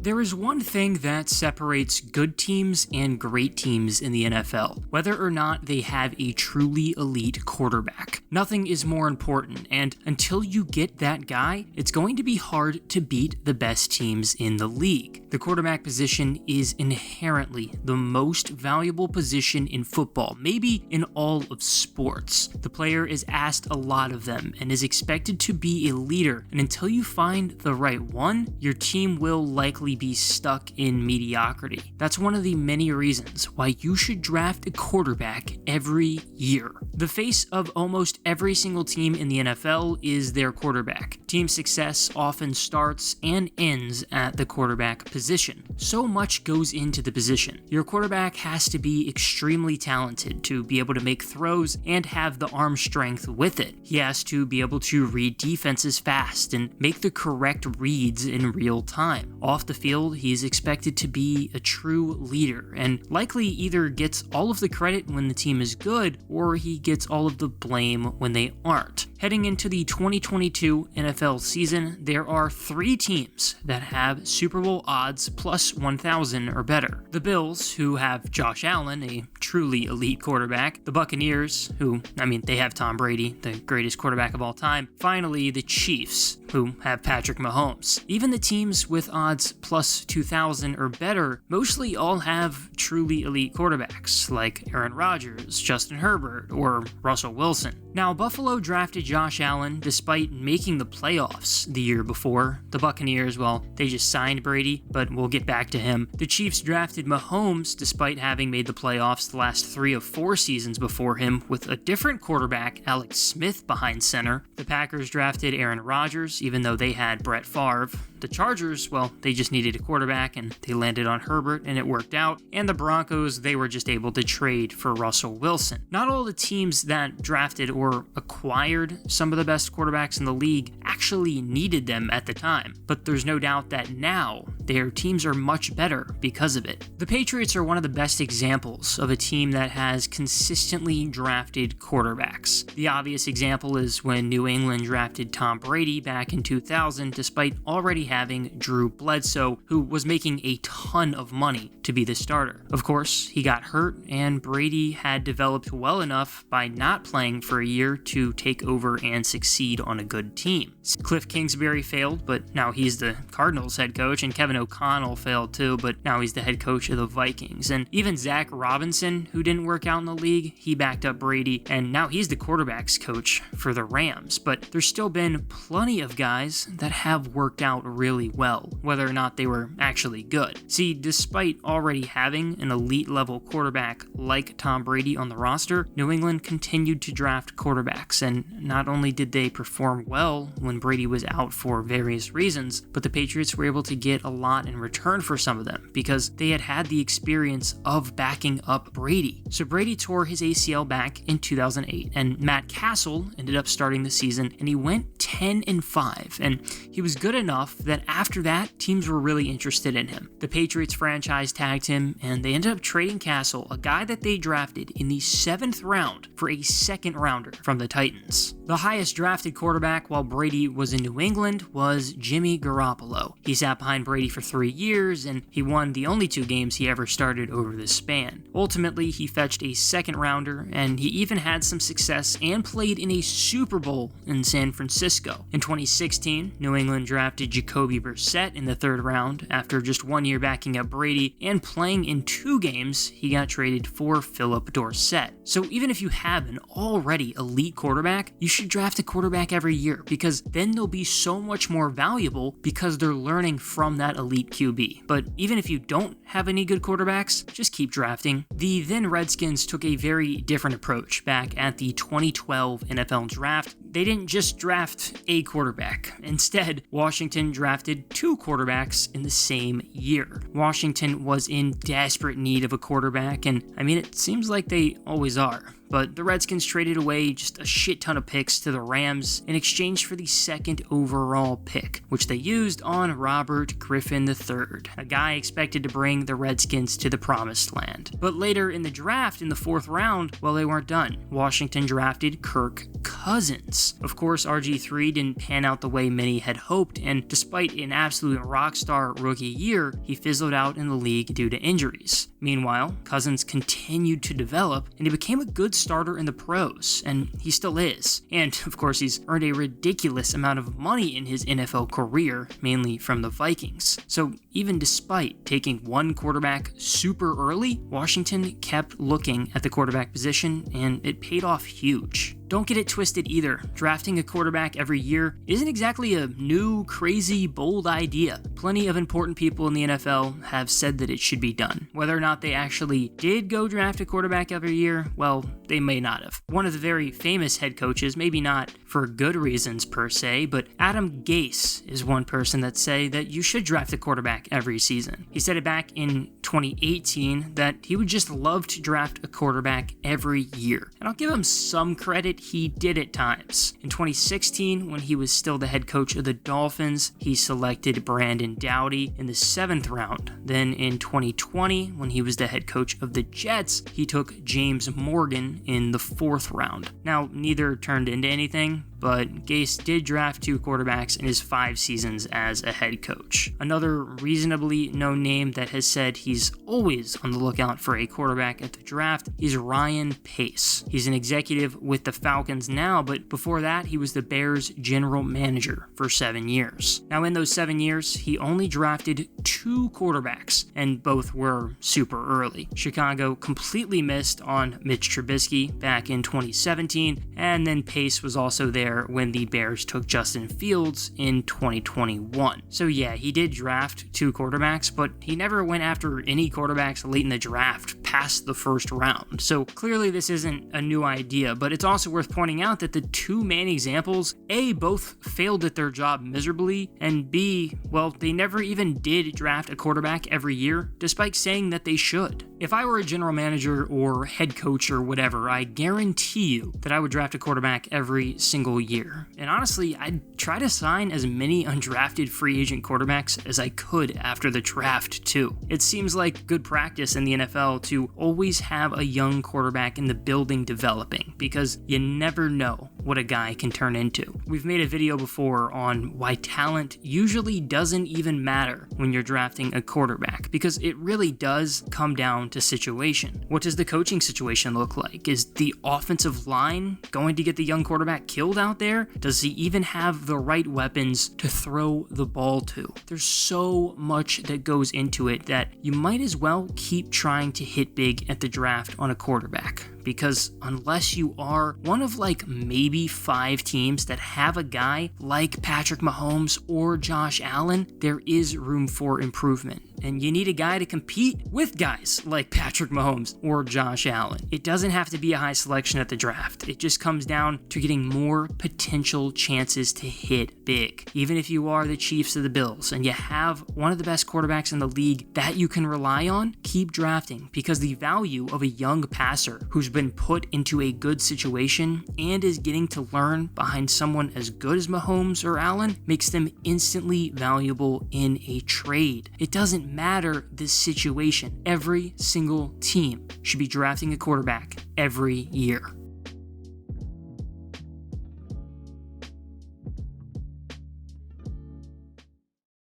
There is one thing that separates good teams and great teams in the NFL, whether or not they have a truly elite quarterback. Nothing is more important, and until you get that guy, it's going to be hard to beat the best teams in the league. The quarterback position is inherently the most valuable position in football, maybe in all of sports. The player is asked a lot of them and is expected to be a leader, and until you find the right one, your team will likely be stuck in mediocrity. That's one of the many reasons why you should draft a quarterback every year. The face of almost every single team in the NFL is their quarterback. Team success often starts and ends at the quarterback position. So much goes into the position. Your quarterback has to be extremely talented to be able to make throws and have the arm strength with it. He has to be able to read defenses fast and make the correct reads in real time. Off the field, he is expected to be a true leader and likely either gets all of the credit when the team is good or he gets all of the blame when they aren't. Heading into the 2022 NFL season, there are 3 teams that have Super Bowl odds plus 1,000 or better. The Bills, who have Josh Allen, a truly elite quarterback. The Buccaneers, who, they have Tom Brady, the greatest quarterback of all time. Finally, the Chiefs, who have Patrick Mahomes. Even the teams with odds plus 2,000 or better mostly all have truly elite quarterbacks, like Aaron Rodgers, Justin Herbert, or Russell Wilson. Now, Buffalo drafted Josh Allen despite making the playoffs the year before. The Buccaneers, they just signed Brady, but we'll get back to him. The Chiefs drafted Mahomes despite having made the playoffs the last 3 of 4 seasons before him with a different quarterback, Alex Smith, behind center. The Packers drafted Aaron Rodgers, even though they had Brett Favre. The Chargers, they just needed a quarterback and they landed on Herbert and it worked out. And the Broncos, they were just able to trade for Russell Wilson. Not all the teams that drafted or acquired some of the best quarterbacks in the league actually needed them at the time, but there's no doubt that now their teams are much better because of it. The Patriots are one of the best examples of a team that has consistently drafted quarterbacks. The obvious example is when New England drafted Tom Brady back in 2000 despite already having Drew Bledsoe, who was making a ton of money to be the starter. Of course, he got hurt and Brady had developed well enough by not playing for a year to take over and succeed on a good team. Cliff Kingsbury failed, but now he's the Cardinals head coach, and Kevin O'Connell failed too, but now he's the head coach of the Vikings. And even Zach Robinson, who didn't work out in the league, he backed up Brady, and now he's the quarterbacks coach for the Rams. But there's still been plenty of guys that have worked out really well, whether or not they were actually good. See, despite already having an elite level quarterback like Tom Brady on the roster, New England continued to draft quarterbacks, and not only did they perform well when Brady was out for various reasons, but the Patriots were able to get a lot in return for some of them because they had the experience of backing up Brady. So Brady tore his ACL back in 2008, and Matt Castle ended up starting the season, and he went 10-5, and he was good enough that after that, teams were really interested in him. The Patriots franchise tagged him, and they ended up trading Castle, a guy that they drafted in the 7th round, for a 2nd rounder from the Titans. The highest drafted quarterback while Brady was in New England was Jimmy Garoppolo. He sat behind Brady for 3 years, and he won the only 2 games he ever started over this span. Ultimately, he fetched a 2nd rounder, and he even had some success and played in a Super Bowl in San Francisco. In 2016, New England drafted Jacoby Brissett in the 3rd round. After just 1 year backing up Brady and playing in 2 games, he got traded for Philip Dorsett. So even if you have an already elite quarterback, you should draft a quarterback every year because then they'll be so much more valuable because they're learning from that elite QB. But even if you don't have any good quarterbacks, just keep drafting. The then Redskins took a very different approach back at the 2012 NFL draft. They didn't just draft a quarterback. Instead, Washington drafted 2 quarterbacks in the same year. Washington was in desperate need of a quarterback, and it seems like they always are. But the Redskins traded away just a shit ton of picks to the Rams in exchange for the 2nd overall pick, which they used on Robert Griffin III, a guy expected to bring the Redskins to the promised land. But later in the draft, in the 4th round, they weren't done. Washington drafted Kirk Cousins. Cousins. Of course, RG3 didn't pan out the way many had hoped, and despite an absolute rock star rookie year, he fizzled out in the league due to injuries. Meanwhile, Cousins continued to develop, and he became a good starter in the pros, and he still is. And, of course, he's earned a ridiculous amount of money in his NFL career, mainly from the Vikings. So even despite taking one quarterback super early, Washington kept looking at the quarterback position, and it paid off huge. Don't get it twisted either. Drafting a quarterback every year isn't exactly a new, crazy, bold idea. Plenty of important people in the NFL have said that it should be done. Whether or not they actually did go draft a quarterback every year, well, they may not have. One of the very famous head coaches, maybe not for good reasons per se, but Adam Gase is one person that say that you should draft a quarterback every season. He said it back in 2018 that he would just love to draft a quarterback every year. And I'll give him some credit. He did at times. In 2016, when he was still the head coach of the Dolphins, he selected Brandon Doughty in the 7th round. Then in 2020, when he was the head coach of the Jets, he took James Morgan in the 4th round. Now, neither turned into anything, but Gase did draft 2 quarterbacks in his 5 seasons as a head coach. Another reasonably known name that has said he's always on the lookout for a quarterback at the draft is Ryan Pace. He's an executive with the Falcons now, but before that, he was the Bears general manager for 7 years. Now, in those 7 years, he only drafted 2 quarterbacks, and both were super early. Chicago completely missed on Mitch Trubisky back in 2017, and then Pace was also there when the Bears took Justin Fields in 2021. So yeah, he did draft 2 quarterbacks, but he never went after any quarterbacks late in the draft past the 1st round. So clearly this isn't a new idea, but it's also worth pointing out that the 2 main examples, A, both failed at their job miserably, and B, well, they never even did draft a quarterback every year, despite saying that they should. If I were a general manager or head coach or whatever, I guarantee you that I would draft a quarterback every single year. And honestly, I'd try to sign as many undrafted free agent quarterbacks as I could after the draft too. It seems like good practice in the NFL to always have a young quarterback in the building developing, because you never know what a guy can turn into. We've made a video before on why talent usually doesn't even matter when you're drafting a quarterback, because it really does come down to situation. What does the coaching situation look like? Is the offensive line going to get the young quarterback killed out there? Does he even have the right weapons to throw the ball to? There's so much that goes into it that you might as well keep trying to hit big at the draft on a quarterback. Because unless you are one of like maybe 5 teams that have a guy like Patrick Mahomes or Josh Allen, there is room for improvement. And you need a guy to compete with guys like Patrick Mahomes or Josh Allen. It doesn't have to be a high selection at the draft. It just comes down to getting more potential chances to hit big. Even if you are the Chiefs or the Bills and you have one of the best quarterbacks in the league that you can rely on, keep drafting, because the value of a young passer who's been put into a good situation and is getting to learn behind someone as good as Mahomes or Allen makes them instantly valuable in a trade. It doesn't matter the situation. Every single team should be drafting a quarterback every year.